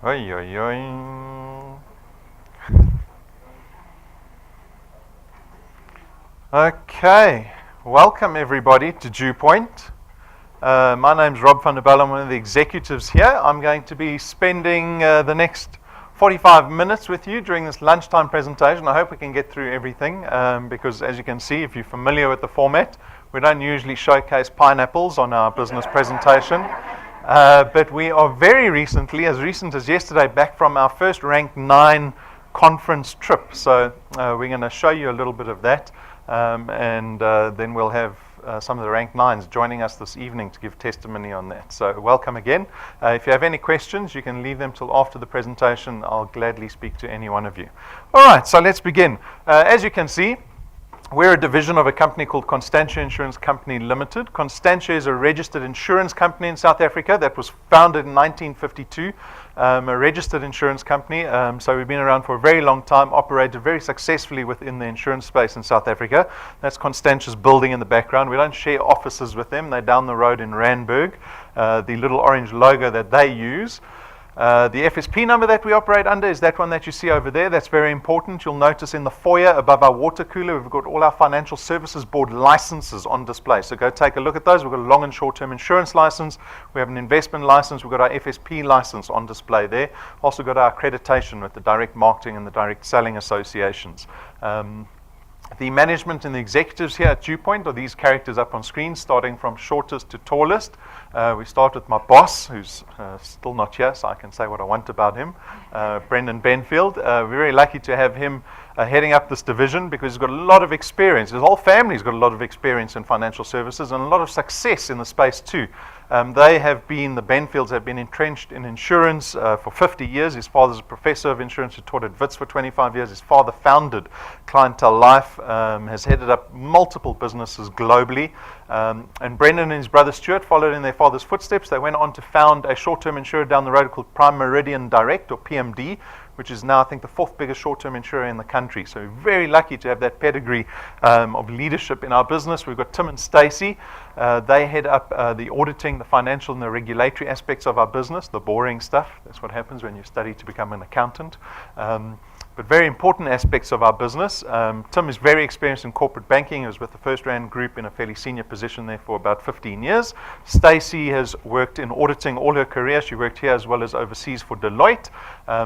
Oi, oi, oi. Okay, welcome everybody to DuePoint. My name's Rob van der Bellen, I'm one of the executives here. I'm going to be spending the next 45 minutes with you during this lunchtime presentation. I hope we can get through everything because as you can see, if you're familiar with the format, we don't usually showcase pineapples on our business presentation. But we are very recently, as recent as yesterday, back from our first Rank 9 conference trip. So we're going to show you a little bit of that. And then we'll have some of the Rank 9s joining us this evening to give testimony on that. So welcome again. If you have any questions, you can leave them till after the presentation. I'll gladly speak to any one of you. All right, so let's begin. As you can see, we're a division of a company called Constantia Insurance Company Limited. Constantia is a registered insurance company in South Africa that was founded in 1952, a registered insurance company. So we've been around for a very long time, operated very successfully within the insurance space in South Africa. That's Constantia's building in the background. We don't share offices with them. They're down the road in Randburg, the little orange logo that they use. The FSP number that we operate under is that one that you see over there. That's very important. You'll notice in the foyer above our water cooler, we've got all our Financial Services Board licenses on display. So go take a look at those. We've got a long and short-term insurance license. We have an investment license. We've got our FSP license on display there. Also got our accreditation with the direct marketing and the direct selling associations. The management and the executives here at DuePoint are these characters up on screen, starting from shortest to tallest. We start with my boss, who's still not here, so I can say what I want about him, Brendan Benfield. We're very lucky to have him heading up this division because he's got a lot of experience. His whole family's got a lot of experience in financial services and a lot of success in the space too. The Benfields have been entrenched in insurance for 50 years. His father's a professor of insurance who taught at Wits for 25 years. His father founded Clientele Life, has headed up multiple businesses globally. And Brendan and his brother Stuart followed in their father's footsteps. They went on to found a short-term insurer down the road called Prime Meridian Direct, or PMD, which is now, I think, the fourth biggest short-term insurer in the country. So we're very lucky to have that pedigree of leadership in our business. We've got Tim and Stacey. They head up the auditing, the financial and the regulatory aspects of our business, the boring stuff. That's what happens when you study to become an accountant. But very important aspects of our business. Tim is very experienced in corporate banking. He was with the First Rand Group in a fairly senior position there for about 15 years. Stacey has worked in auditing all her career. She worked here as well as overseas for Deloitte.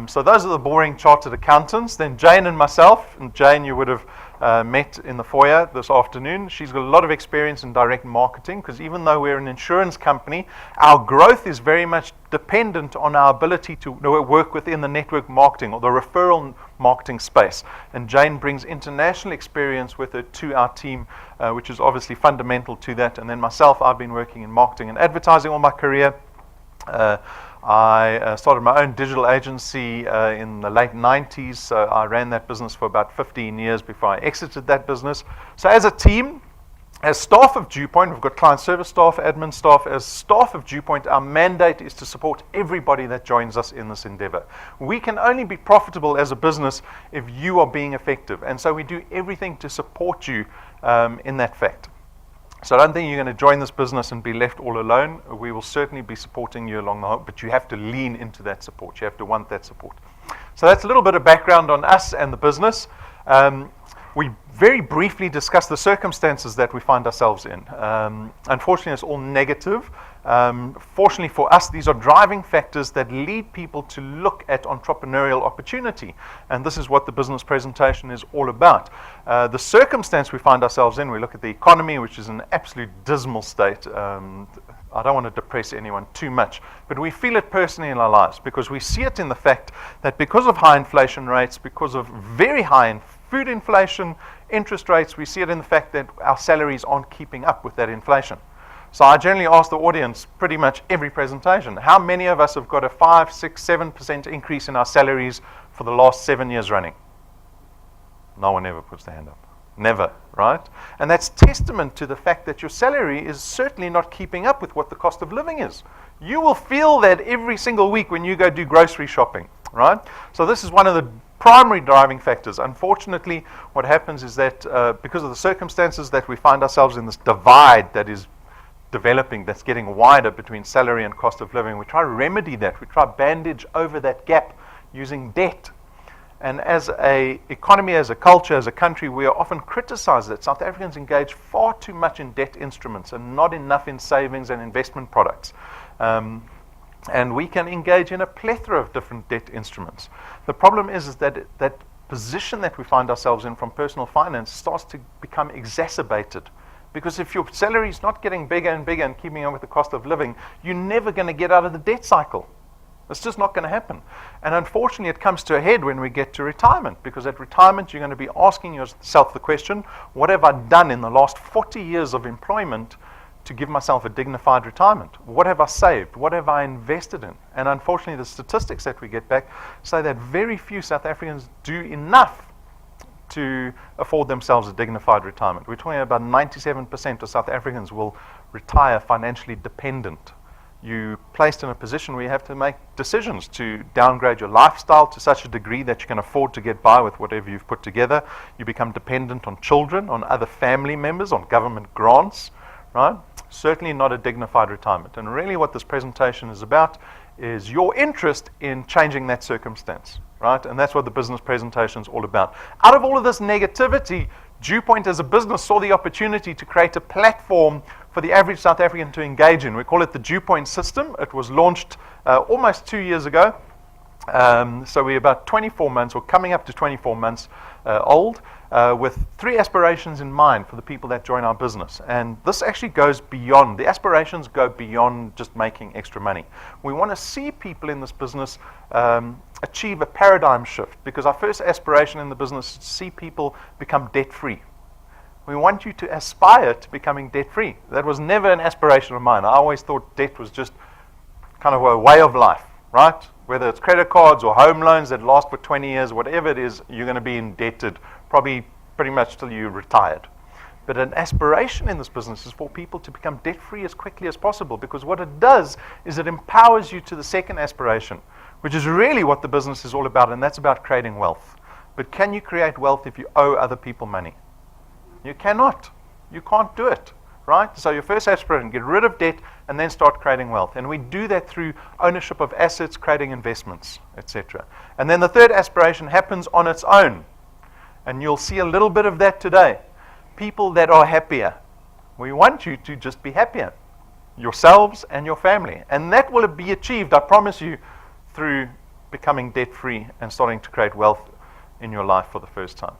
So those are the boring chartered accountants. Then Jane and myself. And Jane, you would have met in the foyer this afternoon. She's got a lot of experience in direct marketing because even though we're an insurance company, our growth is very much dependent on our ability to work within the network marketing or the referral marketing space. And Jane brings international experience with her to our team, which is obviously fundamental to that. And then myself, I've been working in marketing and advertising all my career. I started my own digital agency in the late 90s, so I ran that business for about 15 years before I exited that business. So as a team, as staff of DuePoint, we've got client service staff, admin staff. As staff of DuePoint, our mandate is to support everybody that joins us in this endeavor. We can only be profitable as a business if you are being effective, and so we do everything to support you in that fact. So I don't think you're going to join this business and be left all alone. We will certainly be supporting you along the way, but you have to lean into that support. You have to want that support. So that's a little bit of background on us and the business. We very briefly discussed the circumstances that we find ourselves in. Unfortunately, it's all negative. Fortunately for us, these are driving factors that lead people to look at entrepreneurial opportunity. And this is what the business presentation is all about. The circumstance we find ourselves in, we look at the economy, which is in an absolute dismal state. I don't want to depress anyone too much, but we feel it personally in our lives because we see it in the fact that because of high inflation rates, because of very high food inflation, interest rates, we see it in the fact that our salaries aren't keeping up with that inflation. So I generally ask the audience pretty much every presentation, how many of us have got a 5, 6, 7% increase in our salaries for the last 7 years running? No one ever puts their hand up. Never, right? And that's testament to the fact that your salary is certainly not keeping up with what the cost of living is. You will feel that every single week when you go do grocery shopping, right? So this is one of the primary driving factors. Unfortunately, what happens is that because of the circumstances that we find ourselves in, this divide that is developing that's getting wider between salary and cost of living. We try to remedy that. We try to bandage over that gap using debt. And as an economy, as a culture, as a country, we are often criticized that South Africans engage far too much in debt instruments and not enough in savings and investment products. And we can engage in a plethora of different debt instruments. The problem is that that position that we find ourselves in from personal finance starts to become exacerbated. Because if your salary is not getting bigger and bigger and keeping up with the cost of living, you're never going to get out of the debt cycle. It's just not going to happen. And unfortunately, it comes to a head when we get to retirement, because at retirement, you're going to be asking yourself the question, what have I done in the last 40 years of employment to give myself a dignified retirement? What have I saved? What have I invested in? And unfortunately, the statistics that we get back say that very few South Africans do enough to afford themselves a dignified retirement. We're talking about 97% of South Africans will retire financially dependent. You're placed in a position where you have to make decisions to downgrade your lifestyle to such a degree that you can afford to get by with whatever you've put together. You become dependent on children, on other family members, on government grants, right? Certainly not a dignified retirement. And really what this presentation is about is your interest in changing that circumstance, right? And that's what the business presentation is all about. Out of all of this negativity, DuePoint as a business saw the opportunity to create a platform for the average South African to engage in. We call it the DuePoint system. It was launched almost 2 years ago. So we're about 24 months, or coming up to 24 months old, with 3 aspirations in mind for the people that join our business. And this actually goes beyond, the aspirations go beyond just making extra money. We want to see people in this business achieve a paradigm shift, because our first aspiration in the business is to see people become debt-free. We want you to aspire to becoming debt-free. That was never an aspiration of mine. I always thought debt was just kind of a way of life, right? Whether it's credit cards or home loans that last for 20 years, whatever it is, you're going to be indebted probably pretty much till you're retired. But an aspiration in this business is for people to become debt-free as quickly as possible, because what it does is it empowers you to the second aspiration, which is really what the business is all about, and that's about creating wealth. But can you create wealth if you owe other people money? You cannot. You can't do it, right? So your first aspiration, get rid of debt and then start creating wealth. And we do that through ownership of assets, creating investments, etc. And then the third aspiration happens on its own. And you'll see a little bit of that today. People that are happier. We want you to just be happier, yourselves and your family. And that will be achieved, I promise you, through becoming debt-free and starting to create wealth in your life for the first time.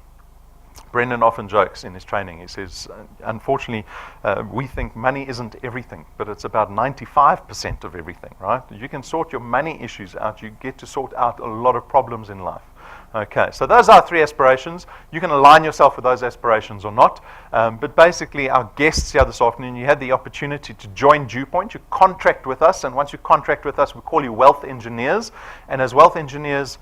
Brendan often jokes in his training. He says, unfortunately, we think money isn't everything, but it's about 95% of everything, right? You can sort your money issues out. You get to sort out a lot of problems in life. Okay, so those are 3 aspirations. You can align yourself with those aspirations or not. But basically, our guests here this afternoon, you had the opportunity to join DuePoint. You contract with us, and once you contract with us, we call you wealth engineers. And as wealth engineers,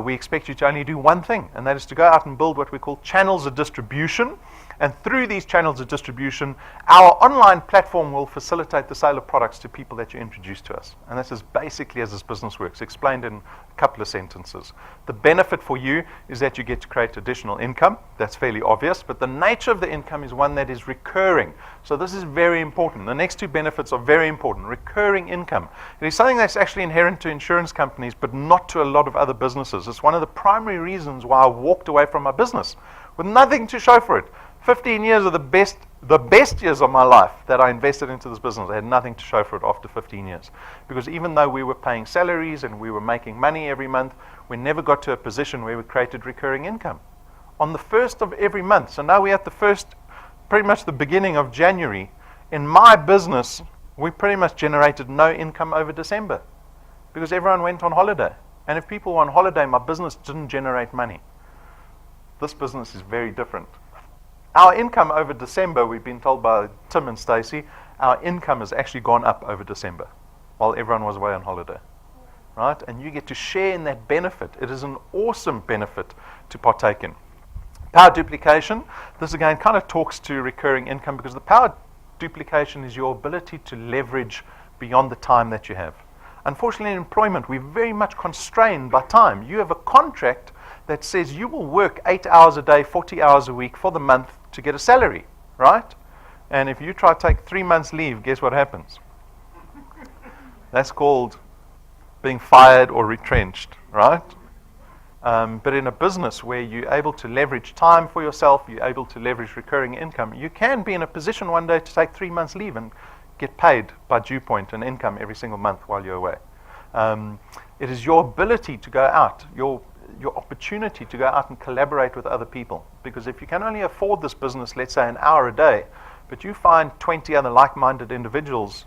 we expect you to only do one thing, and that is to go out and build what we call channels of distribution. And through these channels of distribution, our online platform will facilitate the sale of products to people that you introduce to us. And this is basically as this business works, explained in a couple of sentences. The benefit for you is that you get to create additional income. That's fairly obvious, but the nature of the income is one that is recurring. So this is very important. The next 2 benefits are very important. Recurring income. It is something that's actually inherent to insurance companies, but not to a lot of other businesses. It's one of the primary reasons why I walked away from my business with nothing to show for it. 15 years of the best years of my life that I invested into this business. I had nothing to show for it after 15 years. Because even though we were paying salaries and we were making money every month, we never got to a position where we created recurring income. On the first of every month, so now we're at the first, pretty much the beginning of January, in my business, we pretty much generated no income over December. Because everyone went on holiday. And if people were on holiday, my business didn't generate money. This business is very different. Our income over December, we've been told by Tim and Stacey, our income has actually gone up over December while everyone was away on holiday, right? And you get to share in that benefit. It is an awesome benefit to partake in. Power duplication, this again kind of talks to recurring income, because the power duplication is your ability to leverage beyond the time that you have. Unfortunately, in employment, we're very much constrained by time. You have a contract that says you will work 8 hours a day, 40 hours a week for the month to get a salary, right? And if you try to take 3 months leave, guess what happens? That's called being fired or retrenched, right? But in a business where you're able to leverage time for yourself, you're able to leverage recurring income, you can be in a position one day to take 3 months leave and get paid by DuePoint an income every single month while you're away. It is your ability to go out, your opportunity to go out and collaborate with other people. Because if you can only afford this business, let's say an hour a day, but you find 20 other like-minded individuals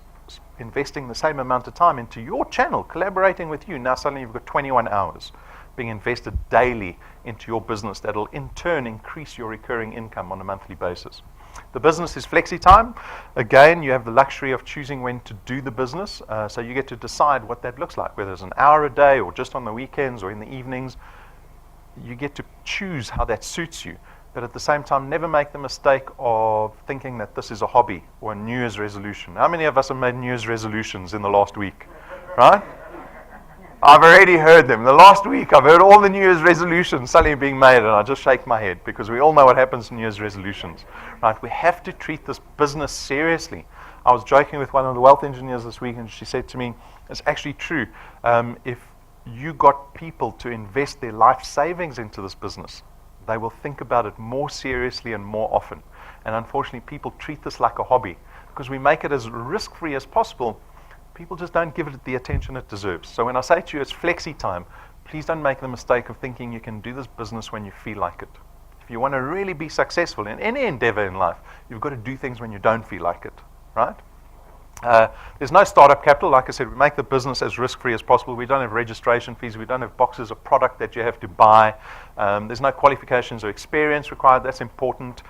investing the same amount of time into your channel, collaborating with you, now suddenly you've got 21 hours being invested daily into your business that will in turn increase your recurring income on a monthly basis. The business is flexi time. Again, you have the luxury of choosing when to do the business, so you get to decide what that looks like, whether it's an hour a day or just on the weekends or in the evenings. You get to choose how that suits you, but at the same time, never make the mistake of thinking that this is a hobby or a New Year's resolution. How many of us have made New Year's resolutions in the last week, right? I've already heard them. The last week, I've heard all the New Year's resolutions suddenly being made, and I just shake my head because we all know what happens to New Year's resolutions, right? We have to treat this business seriously. I was joking with one of the wealth engineers this week, and she said to me, it's actually true. If you got people to invest their life savings into this business, they will think about it more seriously and more often. And unfortunately, people treat this like a hobby because we make it as risk-free as possible. People just don't give it the attention it deserves. So when I say to you it's flexi time, please don't make the mistake of thinking you can do this business when you feel like it. If you want to really be successful in any endeavor in life, you've got to do things when you don't feel like it, right? There's no startup capital. Like I said, we make the business as risk-free as possible. We don't have registration fees. We don't have boxes of product that you have to buy. There's no qualifications or experience required. That's important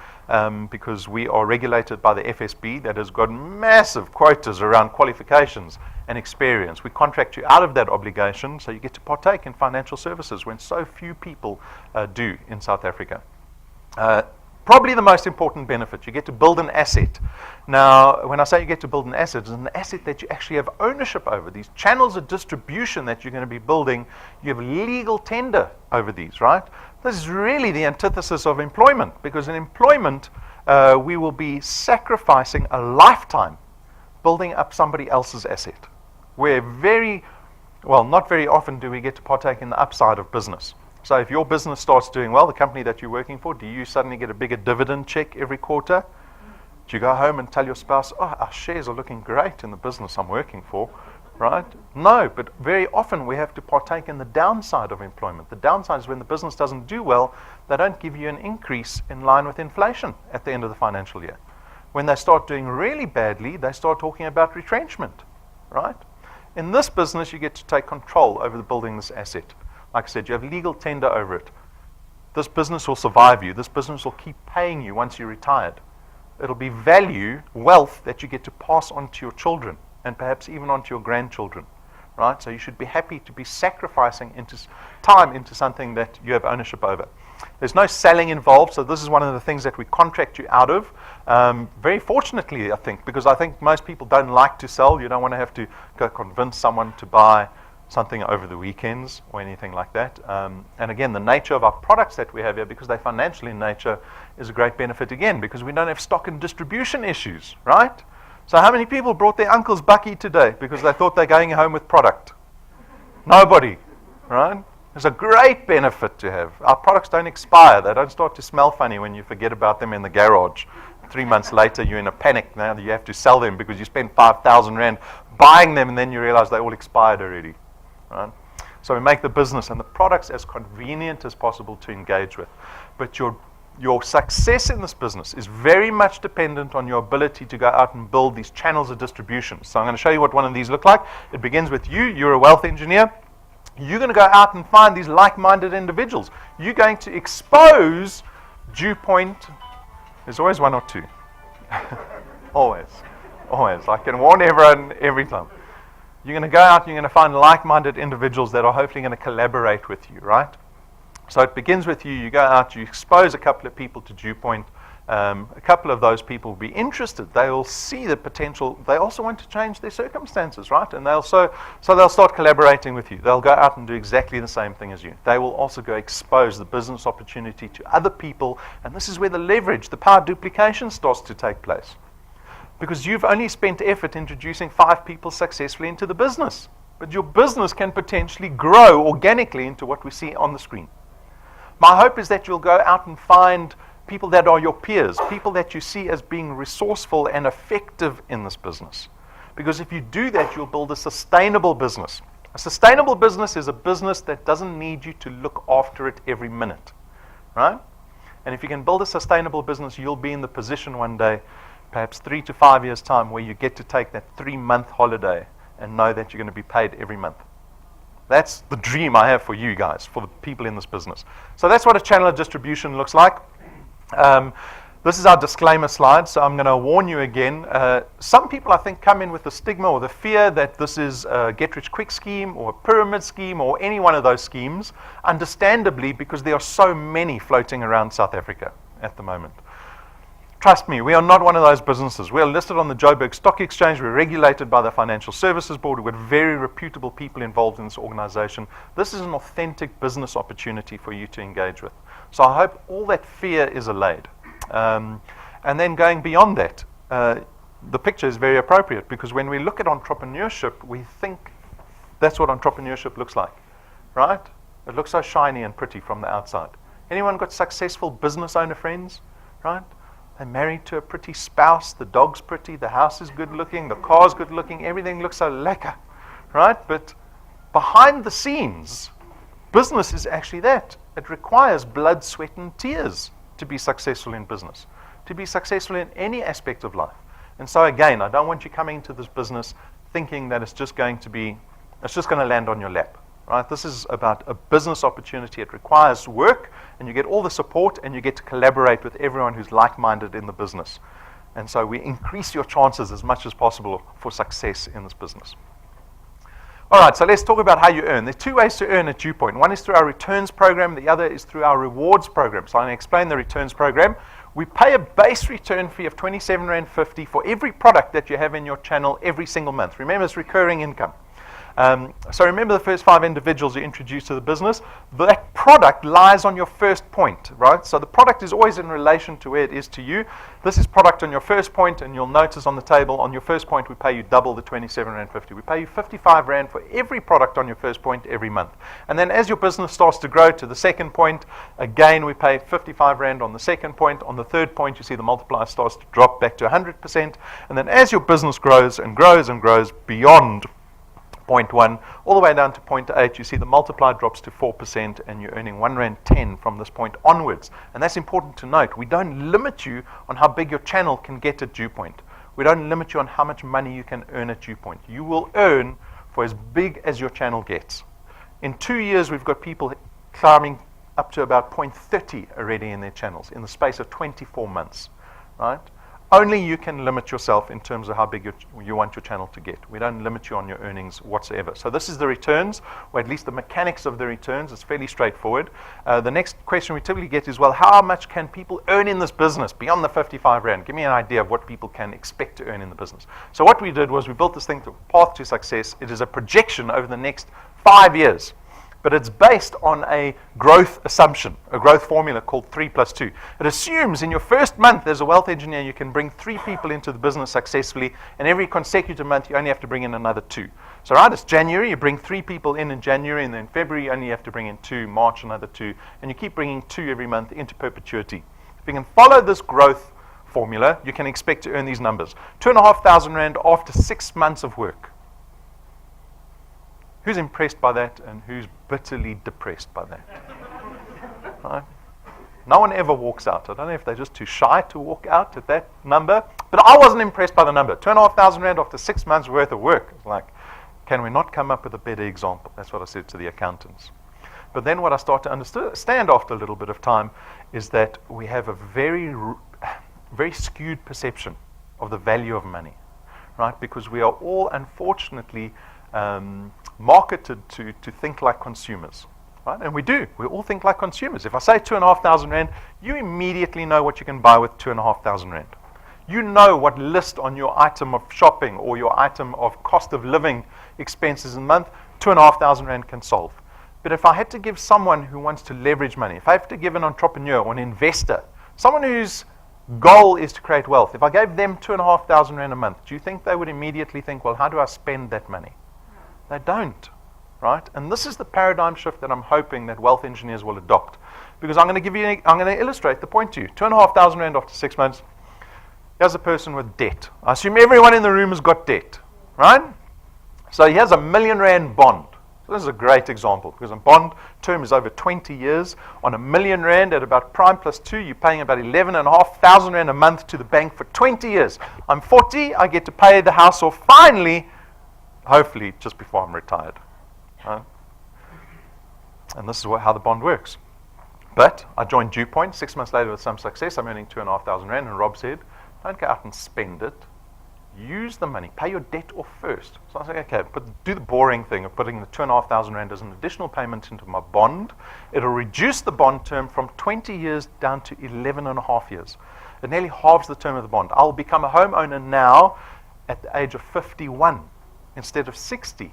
because we are regulated by the FSB that has got massive quotas around qualifications and experience. We contract you out of that obligation so you get to partake in financial services when so few people do in South Africa. Probably the most important benefit, you get to build an asset. Now, when I say you get to build an asset, it's an asset that you actually have ownership over. These channels of distribution that you're going to be building, you have legal tender over these, right? This is really the antithesis of employment, because in employment, we will be sacrificing a lifetime building up somebody else's asset. Where not very often do we get to partake in the upside of business. So if your business starts doing well, the company that you're working for, do you suddenly get a bigger dividend check every quarter? Do you go home and tell your spouse, oh, our shares are looking great in the business I'm working for, right? No, but very often we have to partake in the downside of employment. The downside is when the business doesn't do well, they don't give you an increase in line with inflation at the end of the financial year. When they start doing really badly, they start talking about retrenchment, right? In this business, you get to take control over the building this asset. Like I said, you have legal tender over it. This business will survive you. This business will keep paying you once you're retired. It'll be wealth that you get to pass on to your children and perhaps even on to your grandchildren, right? So you should be happy to be sacrificing time into something that you have ownership over. There's no selling involved, so this is one of the things that we contract you out of. Very fortunately, I think, because I think most people don't like to sell. You don't want to have to go convince someone to buy something over the weekends or anything like that. And again, the nature of our products that we have here, because they're financial in nature, is a great benefit again, because we don't have stock and distribution issues, right? So how many people brought their uncle's bucky today because they thought they're going home with product? Nobody, right? There's a great benefit to have. Our products don't expire. They don't start to smell funny when you forget about them in the garage. 3 months later, you're in a panic now that you have to sell them because you spent 5,000 Rand buying them and then you realize they all expired already. Right? So we make the business and the products as convenient as possible to engage with. But your success in this business is very much dependent on your ability to go out and build these channels of distribution. So I'm going to show you what one of these look like. It begins with you. You're a wealth engineer. You're going to go out and find these like-minded individuals. You're going to expose DuePoint. There's always one or two. Always. I can warn everyone every time. You're going to go out and you're going to find like-minded individuals that are hopefully going to collaborate with you, right? So it begins with you. You go out, you expose a couple of people to DuePoint. A couple of those people will be interested. They will see the potential. They also want to change their circumstances, right? And they'll start collaborating with you. They'll go out and do exactly the same thing as you. They will also go expose the business opportunity to other people. And this is where the leverage, the power duplication starts to take place. because you've only spent effort introducing 5 people successfully into the business. But your business can potentially grow organically into what we see on the screen. My hope is that you'll go out and find people that are your peers, people that you see as being resourceful and effective in this business. Because if you do that, you'll build a sustainable business. A sustainable business is a business that doesn't need you to look after it every minute, right? And if you can build a sustainable business, you'll be in the position one day, perhaps 3 to 5 years' time, where you get to take that 3-month holiday and know that you're going to be paid every month. That's the dream I have for you guys, for the people in this business. So that's what a channel of distribution looks like. This is our disclaimer slide, so I'm going to warn you again. Some people, I think, come in with the stigma or the fear that this is a get-rich-quick scheme or a pyramid scheme or any one of those schemes, understandably, because there are so many floating around South Africa at the moment. Trust me, we are not one of those businesses. We are listed on the Joburg Stock Exchange. We're regulated by the Financial Services Board. We've got very reputable people involved in this organization. This is an authentic business opportunity for you to engage with. So I hope all that fear is allayed. And then going beyond that, the picture is very appropriate, because when we look at entrepreneurship, we think that's what entrepreneurship looks like, right? It looks so shiny and pretty from the outside. Anyone got successful business owner friends, right? They're married to a pretty spouse, the dog's pretty, the house is good looking, the car's good looking, everything looks so lekker, right? But behind the scenes, business is actually that. It requires blood, sweat, and tears to be successful in business, to be successful in any aspect of life. And so again, I don't want you coming into this business thinking that it's just going to land on your lap, right? This is about a business opportunity. It requires work, and you get all the support, and you get to collaborate with everyone who's like-minded in the business. And so we increase your chances as much as possible for success in this business. All right, so let's talk about how you earn. There are 2 ways to earn at DuePoint. One is through our returns program. The other is through our rewards program. So I'm going to explain the returns program. We pay a base return fee of R27.50 for every product that you have in your channel every single month. Remember, it's recurring income. So remember the first 5 individuals you introduced to the business. That product lies on your first point, right? So the product is always in relation to where it is to you. This is product on your first point, and you'll notice on the table, on your first point, we pay you double the R27.50. We pay you R55 for every product on your first point every month. And then as your business starts to grow to the second point, again, we pay R55 on the second point. On the third point, you see the multiplier starts to drop back to 100%. And then as your business grows and grows and grows beyond point 1, all the way down to point 8, you see the multiplier drops to 4%, and you're earning R1.10 from this point onwards. And that's important to note. We don't limit you on how big your channel can get at DuePoint. We don't limit you on how much money you can earn at DuePoint. You will earn for as big as your channel gets. In 2 years, we've got people climbing up to about point 30 already in their channels in the space of 24 months, right? Only you can limit yourself in terms of how big you want your channel to get. We don't limit you on your earnings whatsoever. So this is the returns, or at least the mechanics of the returns. It's fairly straightforward. The next question we typically get is, well, how much can people earn in this business beyond the R55? Give me an idea of what people can expect to earn in the business. So what we did was we built this thing, the Path to Success. It is a projection over the next 5 years. But it's based on a growth assumption, a growth formula called 3+2. It assumes in your first month as a wealth engineer, you can bring 3 people into the business successfully, and every consecutive month, you only have to bring in another 2. So right, it's January, you bring 3 people in January, and then February, you only have to bring in 2, March, another 2, and you keep bringing 2 every month into perpetuity. If you can follow this growth formula, you can expect to earn these numbers. R2,500 after 6 months of work. Who's impressed by that, and who's bitterly depressed by that? Right? No one ever walks out. I don't know if they're just too shy to walk out at that number, but I wasn't impressed by the number. R2,500 after 6 months worth of work. It's like, can we not come up with a better example? That's what I said to the accountants. But then what I start to understand after a little bit of time is that we have a very skewed perception of the value of money, right? Because we are all, unfortunately, marketed to think like consumers, right? And we do. We all think like consumers. If I say R2,500, you immediately know what you can buy with R2,500. You know what list on your item of shopping or your item of cost of living expenses in a month R2,500 can solve. But if I had to give someone who wants to leverage money, if I have to give an entrepreneur or an investor, someone who's goal is to create wealth. If I gave them 2,500 rand a month, do you think they would immediately think, well, how do I spend that money? They don't, right? And this is the paradigm shift that I'm hoping that wealth engineers will adopt. Because I'm going to illustrate the point to you. 2,500 rand after 6 months. Here's a person with debt. I assume everyone in the room has got debt, right? So he has a 1 million rand bond. So this is a great example because a bond term is over 20 years. On 1 million rand at about prime plus 2, you're paying about 11,500 rand a month to the bank for 20 years. I'm 40, I get to pay the house off finally, hopefully just before I'm retired. Right? And this is how the bond works. But I joined DuePoint 6 months later with some success. I'm earning 2,500 rand, and Rob said, don't go out and spend it. Use the money. Pay your debt off first. So I said, okay, do the boring thing of putting the 2,500 rand as an additional payment into my bond. It'll reduce the bond term from 20 years down to 11.5 years. It nearly halves the term of the bond. I'll become a homeowner now at the age of 51 instead of 60.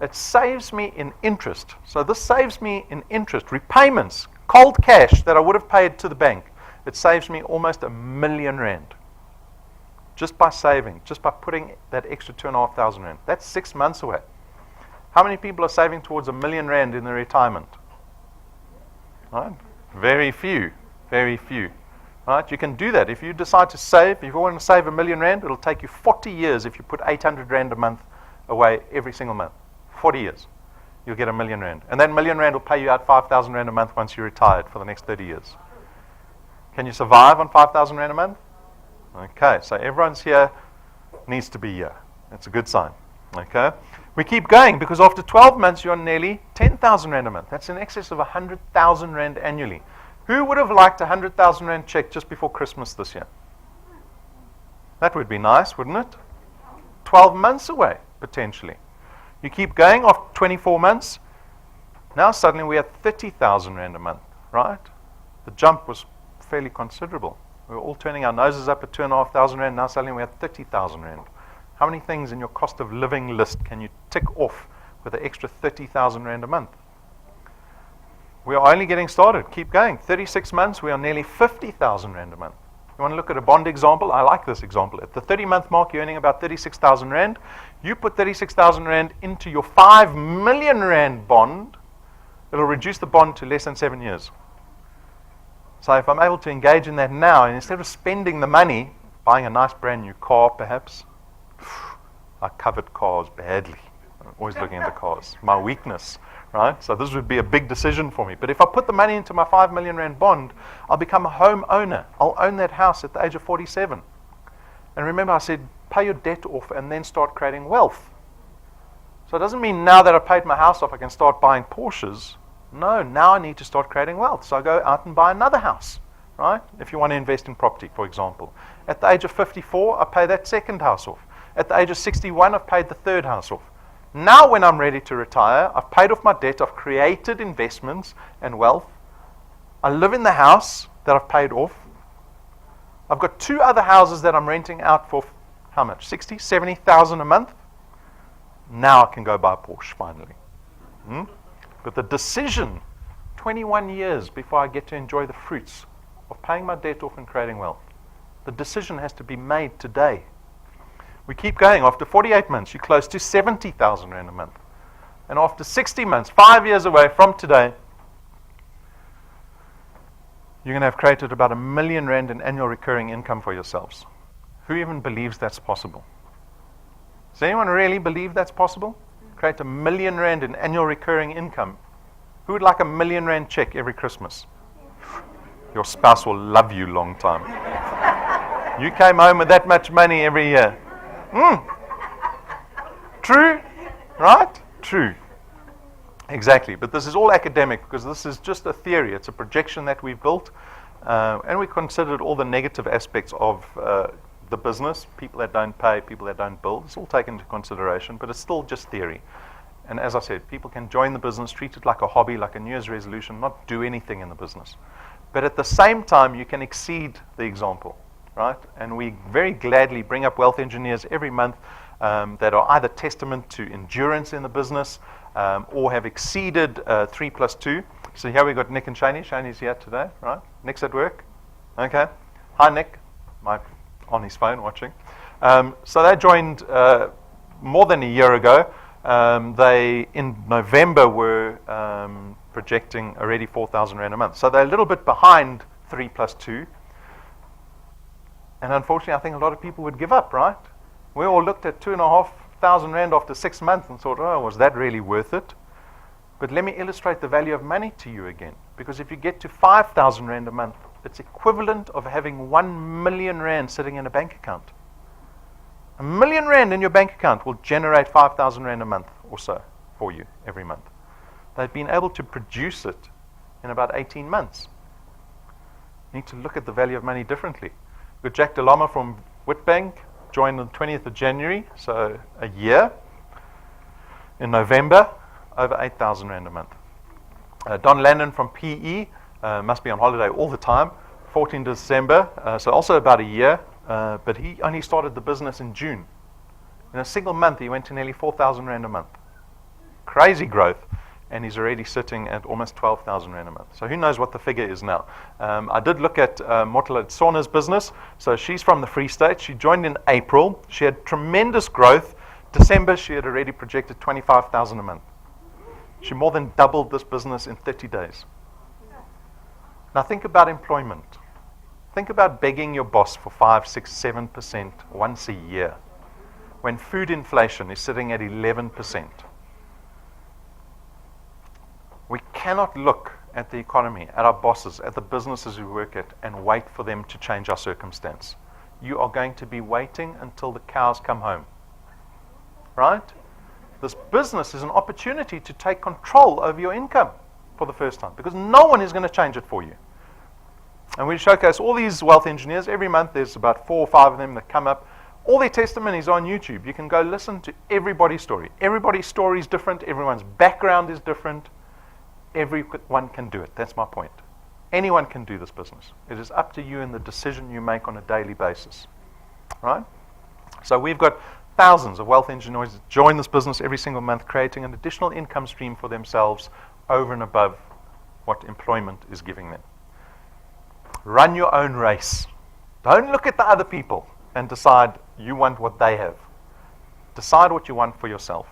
It saves me in interest. So this saves me in interest, repayments, cold cash that I would have paid to the bank. It saves me almost 1 million rand. Just by saving, just by putting that extra 2,500 rand. That's 6 months away. How many people are saving towards 1 million rand in their retirement? Right? Very few. Very few. Right? You can do that. If you decide to save, if you want to save 1 million rand, it'll take you 40 years if you put 800 rand a month away every single month. 40 years. You'll get 1 million rand. And that 1 million rand will pay you out 5,000 rand a month once you're retired for the next 30 years. Can you survive on 5,000 rand a month? Okay, so everyone's here needs to be here. That's a good sign. Okay, we keep going because after 12 months you're on nearly 10,000 rand a month. That's in excess of 100,000 rand annually. Who would have liked a 100,000 rand check just before Christmas this year? That would be nice, wouldn't it? 12 months away, potentially. You keep going after 24 months. Now suddenly we're at 30,000 rand a month, right? The jump was fairly considerable. We were all turning our noses up at 2,500 rand. Now suddenly we're at 30,000 rand. How many things in your cost of living list can you tick off with an extra 30,000 rand a month? We are only getting started. Keep going. 36 months, we are nearly 50,000 rand a month. You want to look at a bond example? I like this example. At the 30-month mark, you're earning about 36,000 rand. You put 36,000 rand into your 5 million rand bond, it'll reduce the bond to less than 7 years. So if I'm able to engage in that now, and instead of spending the money, buying a nice brand new car perhaps, I covet cars badly. I'm always looking at the cars. My weakness, right? So this would be a big decision for me. But if I put the money into my 5 million rand bond, I'll become a home owner. I'll own that house at the age of 47. And remember I said, pay your debt off and then start creating wealth. So it doesn't mean now that I've paid my house off, I can start buying Porsches. No, now I need to start creating wealth. So I go out and buy another house, right? If you want to invest in property, for example. At the age of 54, I pay that second house off. At the age of 61, I've paid the third house off. Now when I'm ready to retire, I've paid off my debt, I've created investments and wealth. I live in the house that I've paid off. I've got 2 other houses that I'm renting out for how much? 60, 70,000 a month. Now I can go buy a Porsche finally. But the decision, 21 years before I get to enjoy the fruits of paying my debt off and creating wealth, the decision has to be made today. We keep going. After 48 months, you're close to 70,000 rand a month. And after 60 months, 5 years away from today, you're going to have created about 1 million rand in annual recurring income for yourselves. Who even believes that's possible? Does anyone really believe that's possible? Create 1 million rand in annual recurring income. Who would like 1 million rand check every Christmas? Your spouse will love you long time. You came home with that much money every year. True? Right? True. Exactly. But this is all academic because this is just a theory. It's a projection that we've built. And we considered all the negative aspects of the business, people that don't pay, people that don't build. It's all taken into consideration, but it's still just theory. And as I said, people can join the business, treat it like a hobby, like a New Year's resolution, not do anything in the business. But at the same time, you can exceed the example, right? And we very gladly bring up wealth engineers every month that are either testament to endurance in the business or have exceeded 3+2. So here we've got Nick and Shani. Shani's here today, right? Nick's at work. Okay. Hi, Nick. On his phone watching. So they joined more than a year ago. They, in November, were projecting already 4,000 Rand a month. So they're a little bit behind 3 plus 2. And unfortunately, I think a lot of people would give up, right? We all looked at 2,500 Rand after 6 months and thought, oh, was that really worth it? But let me illustrate the value of money to you again. Because if you get to 5,000 Rand a month, it's equivalent of having 1 million Rand sitting in a bank account. 1 million Rand in your bank account will generate 5,000 Rand a month or so for you every month. They've been able to produce it in about 18 months. You need to look at the value of money differently. We've got Jack Delama from Witbank, joined on the 20th of January, so a year. In November, over 8,000 Rand a month. Don Landon from PE, must be on holiday all the time, 14th December, so also about a year, but he only started the business in June. In a single month, he went to nearly 4,000 Rand a month. Crazy growth, and he's already sitting at almost 12,000 Rand a month. So who knows what the figure is now. I did look at Mortala Tsona's business. So she's from the Free State. She joined in April. She had tremendous growth. December, she had already projected 25,000 a month. She more than doubled this business in 30 days. Now think about employment. Think about begging your boss for 5, 6, 7% once a year, when food inflation is sitting at 11%. We cannot look at the economy, at our bosses, at the businesses we work at, and wait for them to change our circumstance. You are going to be waiting until the cows come home. Right? This business is an opportunity to take control over your income for the first time, because no one is going to change it for you. And we showcase all these wealth engineers. Every month there's about 4 or 5 of them that come up. All their testimonies are on YouTube. You can go listen to everybody's story. Everybody's story is different. Everyone's background is different. Everyone can do it. That's my point. Anyone can do this business. It is up to you and the decision you make on a daily basis. Right? So we've got thousands of wealth engineers that join this business every single month, creating an additional income stream for themselves over and above what employment is giving them. Run your own race. Don't look at the other people and decide you want what they have. Decide what you want for yourself.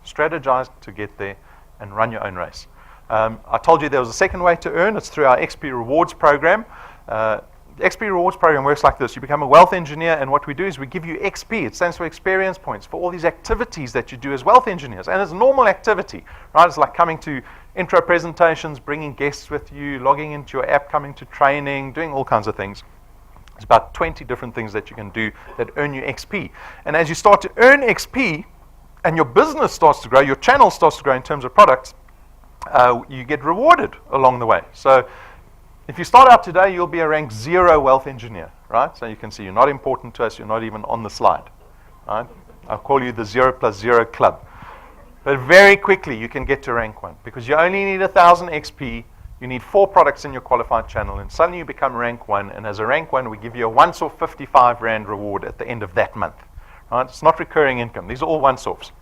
Strategize to get there and run your own race. I told you there was a second way to earn. It's through our XP Rewards program. The XP Rewards program works like this. You become a wealth engineer, and what we do is we give you XP. It stands for experience points for all these activities that you do as wealth engineers. And it's a normal activity, right? It's like coming to intro presentations, bringing guests with you, logging into your app, coming to training, doing all kinds of things. There's about 20 different things that you can do that earn you XP. And as you start to earn XP, and your business starts to grow, your channel starts to grow in terms of products, you get rewarded along the way. So if you start out today, you'll be a rank 0 wealth engineer, right? So you can see you're not important to us, you're not even on the slide, right? I'll call you the 0 plus 0 club. But very quickly you can get to rank 1 because you only need 1,000 XP, you need 4 products in your qualified channel, and suddenly you become rank 1, and as a rank 1, we give you a once-off 55 Rand reward at the end of that month, right? It's not recurring income, these are all once-offs.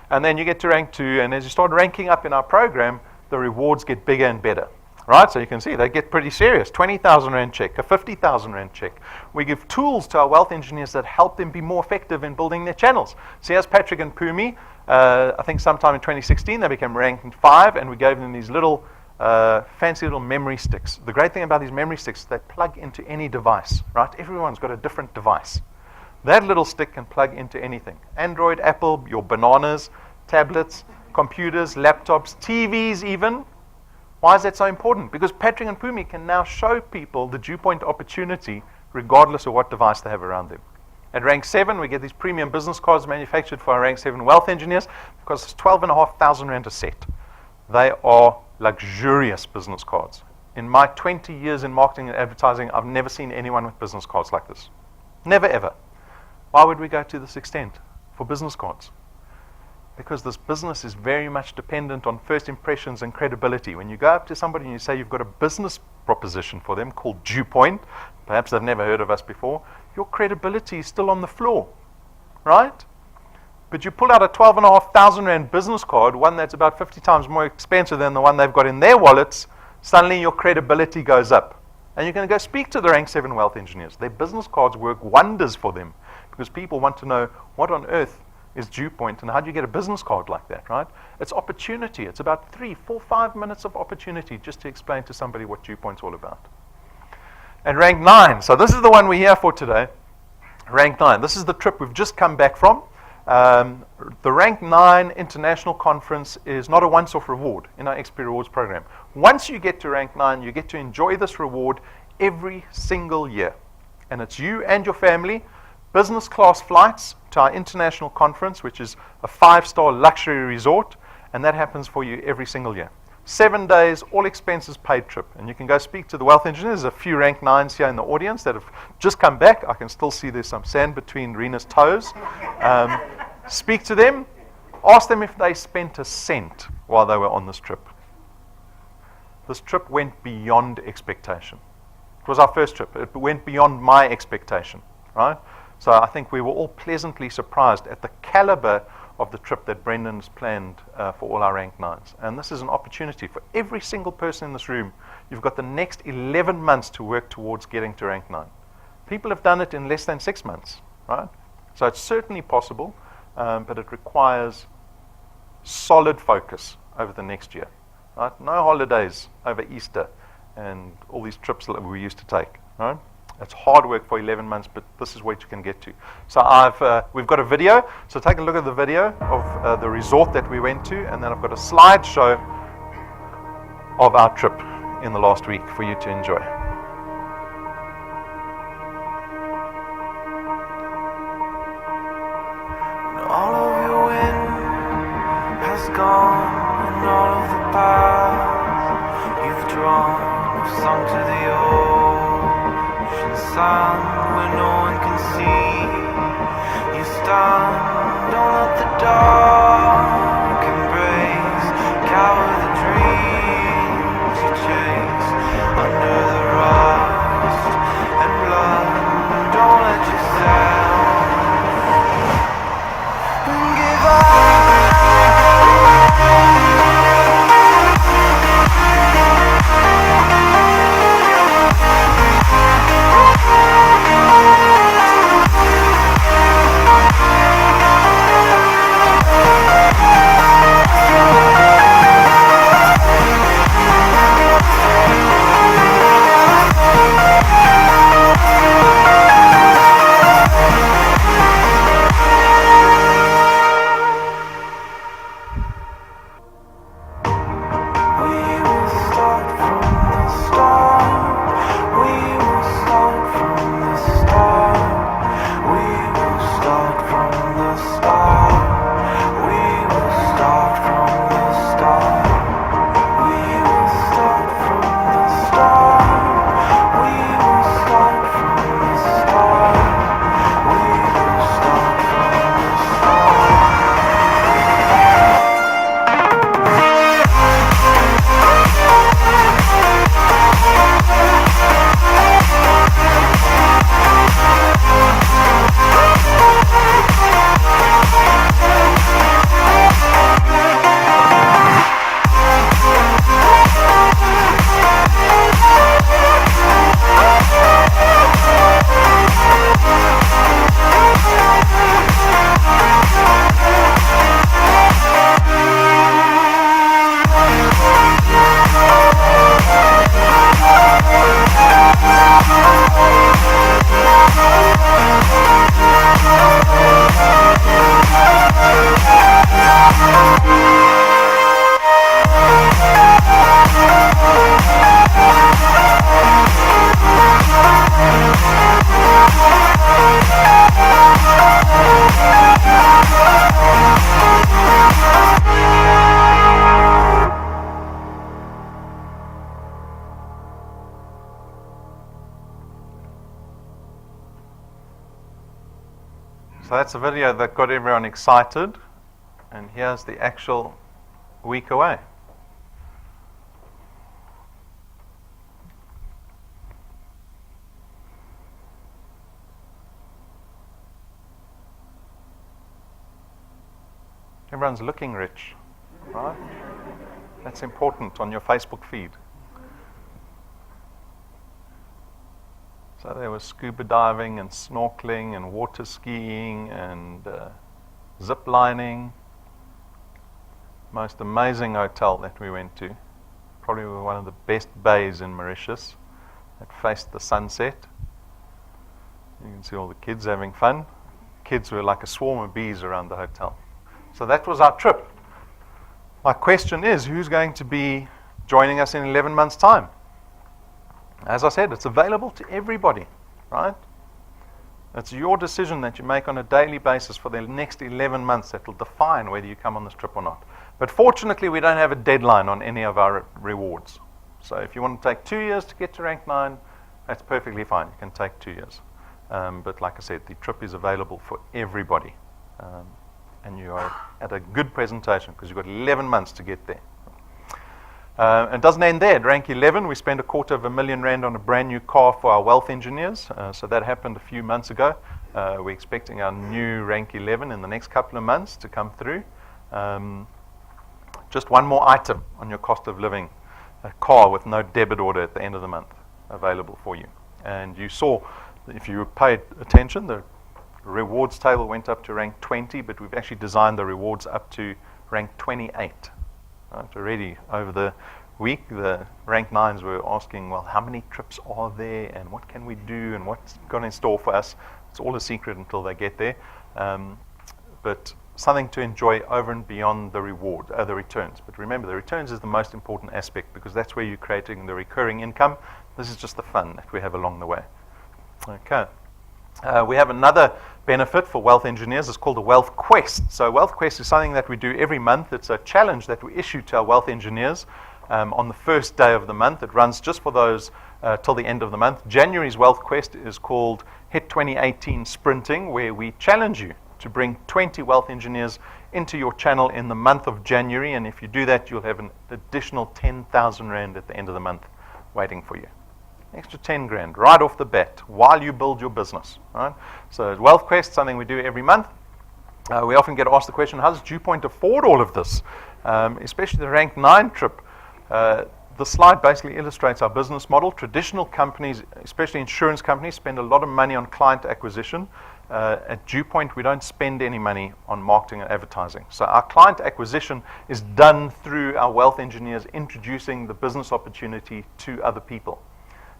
And then you get to rank 2, and as you start ranking up in our program, the rewards get bigger and better. Right, so you can see they get pretty serious. 20,000 Rand check, a 50,000 Rand check. We give tools to our wealth engineers that help them be more effective in building their channels. So here's Patrick and Pumi. I think sometime in 2016 they became ranked 5, and we gave them these little fancy little memory sticks. The great thing about these memory sticks is they plug into any device. Right, everyone's got a different device. That little stick can plug into anything. Android, Apple, your bananas, tablets, computers, laptops, TVs even. Why is that so important? Because Patrick and Pumi can now show people the DuePoint opportunity regardless of what device they have around them. At rank 7, we get these premium business cards manufactured for our rank 7 wealth engineers because it's 12,500 Rand a set. They are luxurious business cards. In my 20 years in marketing and advertising, I've never seen anyone with business cards like this. Never ever. Why would we go to this extent for business cards? Because this business is very much dependent on first impressions and credibility. When you go up to somebody and you say you've got a business proposition for them called DuePoint, perhaps they've never heard of us before, your credibility is still on the floor, right? But you pull out a 12,500 Rand business card, one that's about 50 times more expensive than the one they've got in their wallets, suddenly your credibility goes up. And you're going to go speak to the Rank 7 wealth engineers. Their business cards work wonders for them because people want to know what on earth is DuePoint and how do you get a business card like that, right? It's opportunity. It's about 3, 4, 5 minutes of opportunity just to explain to somebody what DuePoint's all about. And Rank 9. So this is the one we're here for today. Rank 9. This is the trip we've just come back from. The Rank 9 International Conference is not a once-off reward in our XP Rewards program. Once you get to Rank 9, you get to enjoy this reward every single year. And it's you and your family, business class flights to our international conference, which is a 5-star luxury resort, and that happens for you every single year. 7 days, all expenses paid trip. And you can go speak to the wealth engineers. There's a few Rank 9s here in the audience that have just come back. I can still see there's some sand between Rena's toes. Speak to them. Ask them if they spent a cent while they were on this trip. This trip went beyond expectation. It was our first trip. It went beyond my expectation, right? So I think we were all pleasantly surprised at the caliber of the trip that Brendan's planned for all our Rank 9s. And this is an opportunity for every single person in this room. You've got the next 11 months to work towards getting to Rank 9. People have done it in less than 6 months, right? So it's certainly possible, but it requires solid focus over the next year, right? No holidays over Easter and all these trips that we used to take, right? It's hard work for 11 months, but this is what you can get to. So we've got a video. So take a look at the video of the resort that we went to, and then I've got a slideshow of our trip in the last week for you to enjoy. All of your wind has gone, and all of the paths you've drawn have sunk to the ocean sun where no one can see. You stand, don't let the dark embrace, cower the dreams you chase under the rust and blood. Don't let yourself give up. So that's a video that got everyone excited, and here's the actual week away. Everyone's looking rich, right? That's important on your Facebook feed. So there was scuba diving and snorkeling and water skiing and zip lining. Most amazing hotel that we went to. Probably one of the best bays in Mauritius that faced the sunset. You can see all the kids having fun. Kids were like a swarm of bees around the hotel. So that was our trip. My question is, who's going to be joining us in 11 months' time? As I said, it's available to everybody, right? It's your decision that you make on a daily basis for the next 11 months that will define whether you come on this trip or not. But fortunately, we don't have a deadline on any of our rewards. So if you want to take 2 years to get to rank 9, that's perfectly fine. You can take 2 years. But like I said, the trip is available for everybody. And you are at a good presentation because you've got 11 months to get there. It doesn't end there. At rank 11, we spent R250,000 on a brand new car for our wealth engineers. So that happened a few months ago. We're expecting our new rank 11 in the next couple of months to come through. Just one more item on your cost of living, a car with no debit order at the end of the month available for you. And you saw, if you paid attention, the rewards table went up to rank 20, but we've actually designed the rewards up to rank 28. Right? Already over the week, the rank 9s were asking, well, how many trips are there and what can we do and what's got in store for us? It's all a secret until they get there. But something to enjoy over and beyond the reward, the returns. But remember, the returns is the most important aspect because that's where you're creating the recurring income. This is just the fun that we have along the way. Okay. We have another benefit for wealth engineers. It's called a Wealth Quest. So Wealth Quest is something that we do every month. It's a challenge that we issue to our wealth engineers on the first day of the month. It runs just for those till the end of the month. January's Wealth Quest is called Hit 2018 Sprinting, where we challenge you to bring 20 wealth engineers into your channel in the month of January. And if you do that, you'll have an additional 10,000 Rand at the end of the month waiting for you. Extra 10 grand right off the bat while you build your business. Right? So Wealth Quest, something we do every month. We often get asked the question, how does DuePoint afford all of this? Especially the rank 9 trip. The slide basically illustrates our business model. Traditional companies, especially insurance companies, spend a lot of money on client acquisition. At DuePoint, we don't spend any money on marketing and advertising. So our client acquisition is done through our wealth engineers introducing the business opportunity to other people.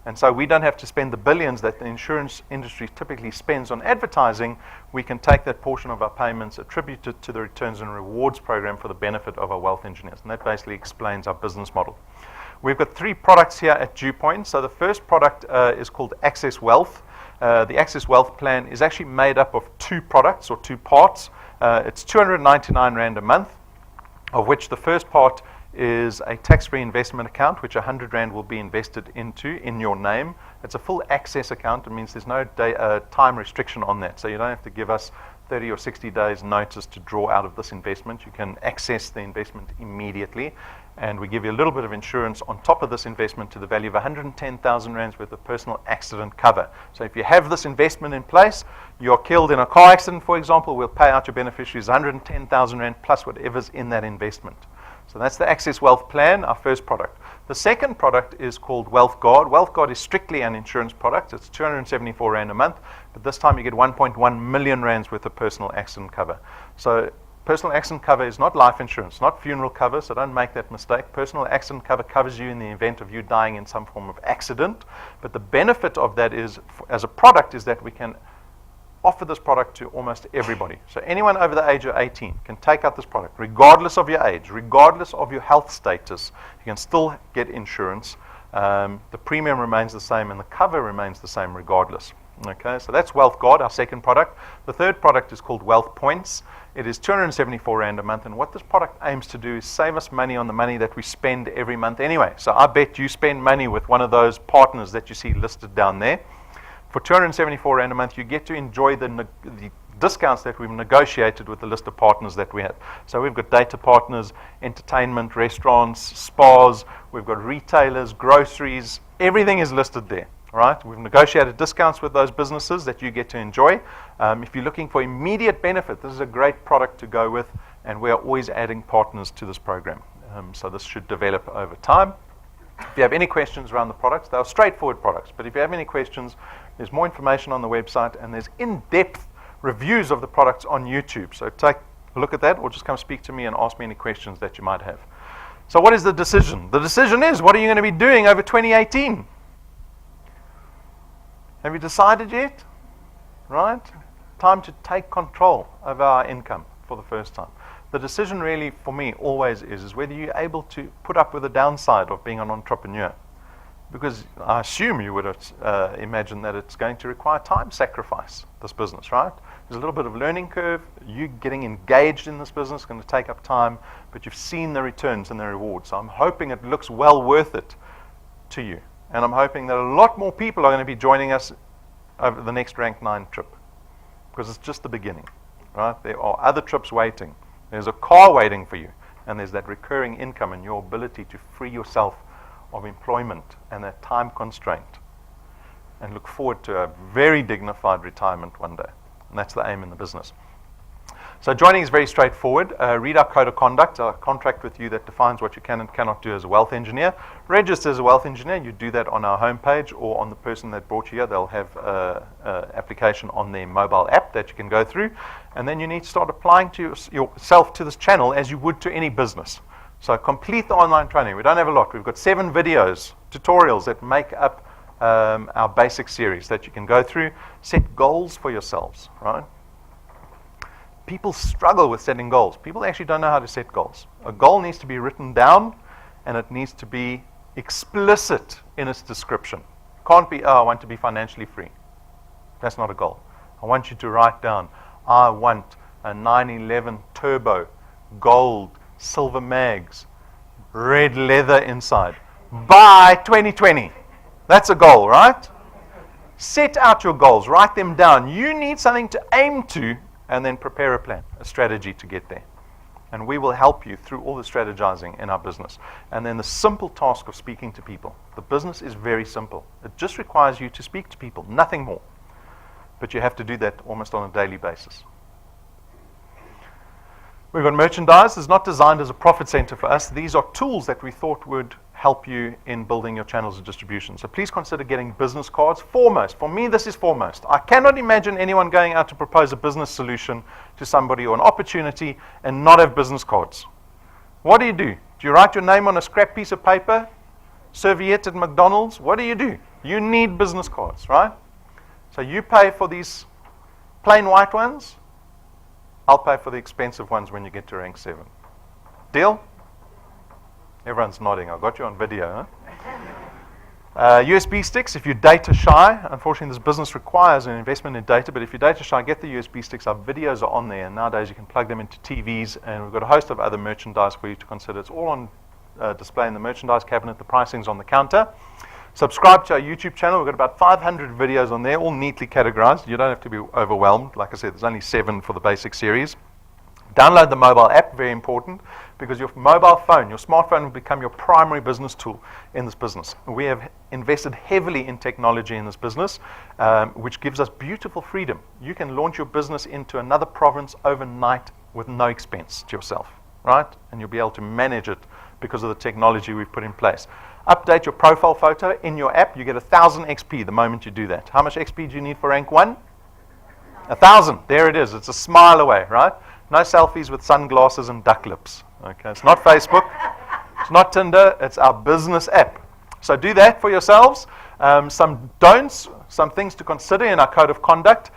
And so we don't have to spend the billions that the insurance industry typically spends on advertising. We can take that portion of our payments, attribute it to the returns and rewards program for the benefit of our wealth engineers. And that basically explains our business model. We've got 3 products here at DuePoint. So the first product is called Access Wealth. The Access Wealth plan is actually made up of 2 products or 2 parts. It's 299 Rand a month, of which the first part is a tax-free investment account, which 100 Rand will be invested into in your name. It's a full access account. It means there's no time restriction on that. So you don't have to give us 30 or 60 days notice to draw out of this investment. You can access the investment immediately. And we give you a little bit of insurance on top of this investment to the value of 110,000 Rands worth of personal accident cover. So if you have this investment in place, you're killed in a car accident, for example, we'll pay out your beneficiaries 110,000 Rand plus whatever's in that investment. So that's the Access Wealth plan, our first product. The second product is called Wealth Guard. Wealth Guard is strictly an insurance product. It's 274 Rand a month, but this time you get 1.1 million Rands worth of personal accident cover. So personal accident cover is not life insurance, not funeral cover, so don't make that mistake. Personal accident cover covers you in the event of you dying in some form of accident, but the benefit of that is, as a product, is that we can offer this product to almost everybody. So anyone over the age of 18 can take out this product, regardless of your age, regardless of your health status. You can still get insurance. The premium remains the same and the cover remains the same regardless. Okay, so that's Wealth Guard, our second product. The third product is called Wealth Points. It is 274 Rand a month, and what this product aims to do is save us money on the money that we spend every month anyway. So I bet you spend money with one of those partners that you see listed down there. For 274 Rand a month, you get to enjoy the discounts that we've negotiated with the list of partners that we have. So we've got data partners, entertainment, restaurants, spas, we've got retailers, groceries, everything is listed there. Right? We've negotiated discounts with those businesses that you get to enjoy. If you're looking for immediate benefit, this is a great product to go with, and we are always adding partners to this program. So this should develop over time. If you have any questions around the products, they are straightforward products, but if you have any questions, There's more information on the website, and there's in-depth reviews of the products on YouTube. So take a look at that, or just come speak to me and ask me any questions that you might have. So what is the decision? The decision is, what are you going to be doing over 2018? Have you decided yet? Right? Time to take control of our income for the first time. The decision really for me always is whether you're able to put up with the downside of being an entrepreneur. Because I assume you would imagine that it's going to require time sacrifice, this business, right? There's a little bit of learning curve. You getting engaged in this business is going to take up time, but you've seen the returns and the rewards. So I'm hoping it looks well worth it to you. And I'm hoping that a lot more people are going to be joining us over the next Rank 9 trip, because it's just the beginning, right? There are other trips waiting. There's a car waiting for you, and there's that recurring income and your ability to free yourself of employment and that time constraint, and look forward to a very dignified retirement one day. And that's the aim in the business. So joining is very straightforward. Read our code of conduct, our contract with you that defines what you can and cannot do as a wealth engineer. Register as a wealth engineer. You do that on our homepage or on the person that brought you here. They'll have an application on their mobile app that you can go through. And then you need to start applying to yourself to this channel as you would to any business. So complete the online training. We don't have a lot. We've got 7 videos, tutorials that make up our basic series that you can go through. Set goals for yourselves, right? People struggle with setting goals. People actually don't know how to set goals. A goal needs to be written down, and it needs to be explicit in its description. It can't be, I want to be financially free. That's not a goal. I want you to write down, I want a 911 turbo, gold, silver mags, red leather inside, by 2020. That's a goal, right? Set out your goals. Write them down. You need something to aim to, and then prepare a plan, a strategy to get there. And we will help you through all the strategizing in our business. And then the simple task of speaking to people. The business is very simple. It just requires you to speak to people, nothing more. But you have to do that almost on a daily basis. We've got merchandise. It's not designed as a profit center for us. These are tools that we thought would help you in building your channels of distribution. So please consider getting business cards foremost. For me, this is foremost. I cannot imagine anyone going out to propose a business solution to somebody or an opportunity and not have business cards. What do? Do you write your name on a scrap piece of paper? Serviette at McDonald's? What do? You need business cards, right? So you pay for these plain white ones. I'll pay for the expensive ones when you get to rank 7. Deal? Everyone's nodding. I got you on video, huh? USB sticks, if you're data shy, unfortunately this business requires an investment in data, but if you're data shy, get the USB sticks. Our videos are on there, and nowadays you can plug them into TVs, and we've got a host of other merchandise for you to consider. It's all on display in the merchandise cabinet. The pricing's on the counter. Subscribe to our YouTube channel. We've got about 500 videos on there, all neatly categorized. You don't have to be overwhelmed. Like I said, there's only 7 for the basic series. Download the mobile app, very important, because your mobile phone, your smartphone will become your primary business tool in this business. We have invested heavily in technology in this business, which gives us beautiful freedom. You can launch your business into another province overnight with no expense to yourself, right? And you'll be able to manage it because of the technology we've put in place. Update your profile photo in your app. You get 1,000 XP the moment you do that. How much XP do you need for rank 1? 1,000. There it is. It's a smile away, right? No selfies with sunglasses and duck lips. Okay, it's not Facebook. It's not Tinder. It's our business app. So do that for yourselves. Some don'ts, some things to consider in our code of conduct.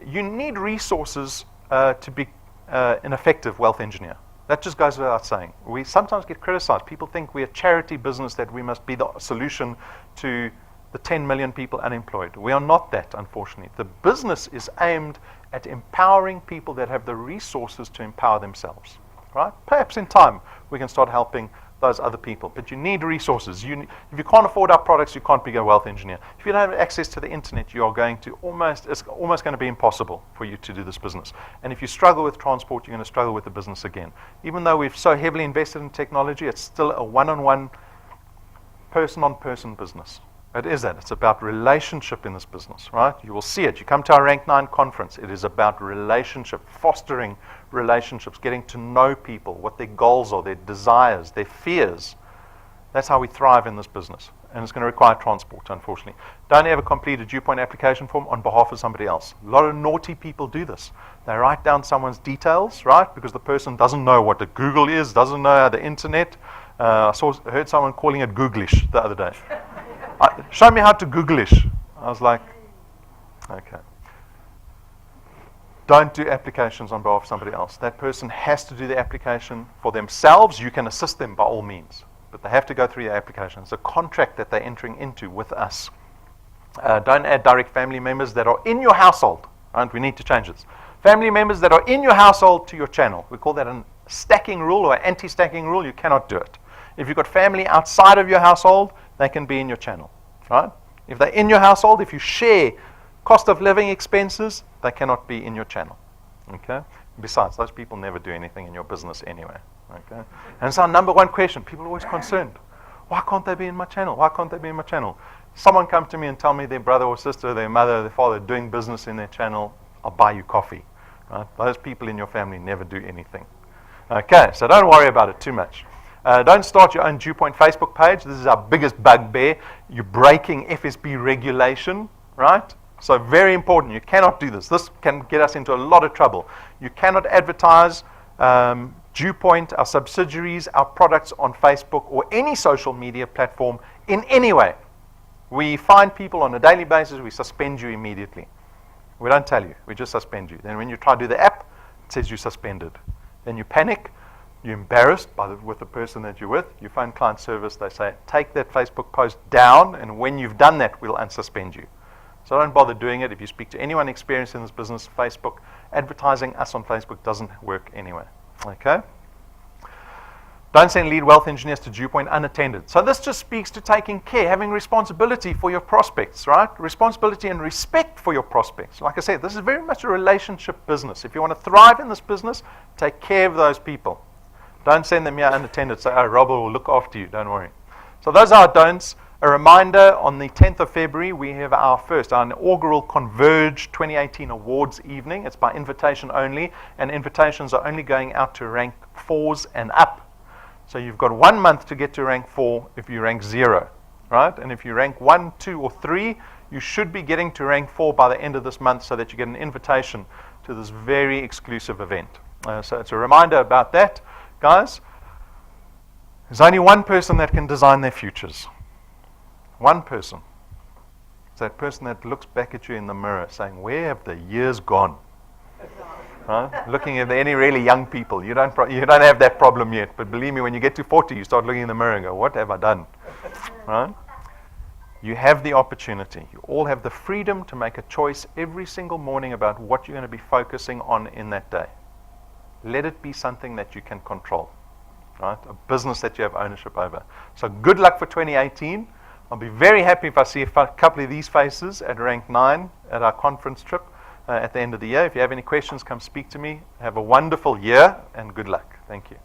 You need resources to be an effective wealth engineer. That just goes without saying. We sometimes get criticized. People think we're a charity business, that we must be the solution to the 10 million people unemployed. We are not that, unfortunately. The business is aimed at empowering people that have the resources to empower themselves. Right? Perhaps in time we can start helping those other people. But you need resources. If you can't afford our products, you can't be a wealth engineer. If you don't have access to the internet, you are going to it's almost going to be impossible for you to do this business. And if you struggle with transport, you're going to struggle with the business again. Even though we've so heavily invested in technology, it's still a one-on-one, person-on-person business. It is that. It's about relationship in this business, right? You will see it. You come to our Rank 9 conference. It is about relationship, fostering relationships, getting to know people, what their goals are, their desires, their fears. That's how we thrive in this business. and it's going to require transport, unfortunately. Don't ever complete a DuePoint application form on behalf of somebody else. A lot of naughty people do this. They write down someone's details, right, because the person doesn't know what the Google is, doesn't know the internet. I heard someone calling it Googlish the other day. Show me how to Googlish. I was like, okay. Don't do applications on behalf of somebody else. That person has to do the application for themselves. You can assist them by all means, but they have to go through the application. It's a contract that they're entering into with us. Don't add direct family members that are in your household. Right? We need to change this. Family members that are in your household to your channel. We call that a stacking rule or anti-stacking rule. You cannot do it. If you've got family outside of your household, they can be in your channel. Right? If they're in your household, if you share cost of living expenses, they cannot be in your channel. Okay? Besides, those people never do anything in your business anyway. Okay? And it's our number one question. People are always concerned. Why can't they be in my channel? Why can't they be in my channel? Someone come to me and tell me their brother or sister, their mother, their father doing business in their channel, I'll buy you coffee. Right? Those people in your family never do anything. Okay, so don't worry about it too much. Don't start your own DuePoint Facebook page. This is our biggest bugbear. You're breaking FSB regulation, right? So very important. You cannot do this. This can get us into a lot of trouble. You cannot advertise DuePoint, our subsidiaries, our products on Facebook or any social media platform in any way. We find people on a daily basis. We suspend you immediately. We don't tell you. We just suspend you. Then when you try to do the app, it says you're suspended. Then you panic. You're embarrassed with the person that you're with. You phone client service. They say, take that Facebook post down, and when you've done that, we'll unsuspend you. So don't bother doing it. If you speak to anyone experienced in this business, Facebook, advertising us on Facebook doesn't work anyway. Okay? Don't send lead wealth engineers to DuePoint unattended. So this just speaks to taking care, having responsibility for your prospects, right? Responsibility and respect for your prospects. Like I said, this is very much a relationship business. If you want to thrive in this business, take care of those people. Don't send them here unattended. Say, oh, Robert will look after you. Don't worry. So those are our don'ts. A reminder, on the 10th of February, we have our inaugural Converge 2018 Awards evening. It's by invitation only, and invitations are only going out to rank 4s and up. So you've got 1 month to get to rank 4 if you rank 0, right? And if you rank 1, 2, or 3, you should be getting to rank 4 by the end of this month so that you get an invitation to this very exclusive event. So it's a reminder about that. Guys, there's only one person that can design their futures. One person. It's that person that looks back at you in the mirror saying, where have the years gone? Right? Looking at any really young people. You don't have that problem yet. But believe me, when you get to 40, you start looking in the mirror and go, what have I done? Right? You have the opportunity. You all have the freedom to make a choice every single morning about what you're going to be focusing on in that day. Let it be something that you can control. Right? A business that you have ownership over. So good luck for 2018. I'll be very happy if I see a couple of these faces at rank 9 at our conference trip at the end of the year. If you have any questions, come speak to me. Have a wonderful year and good luck. Thank you.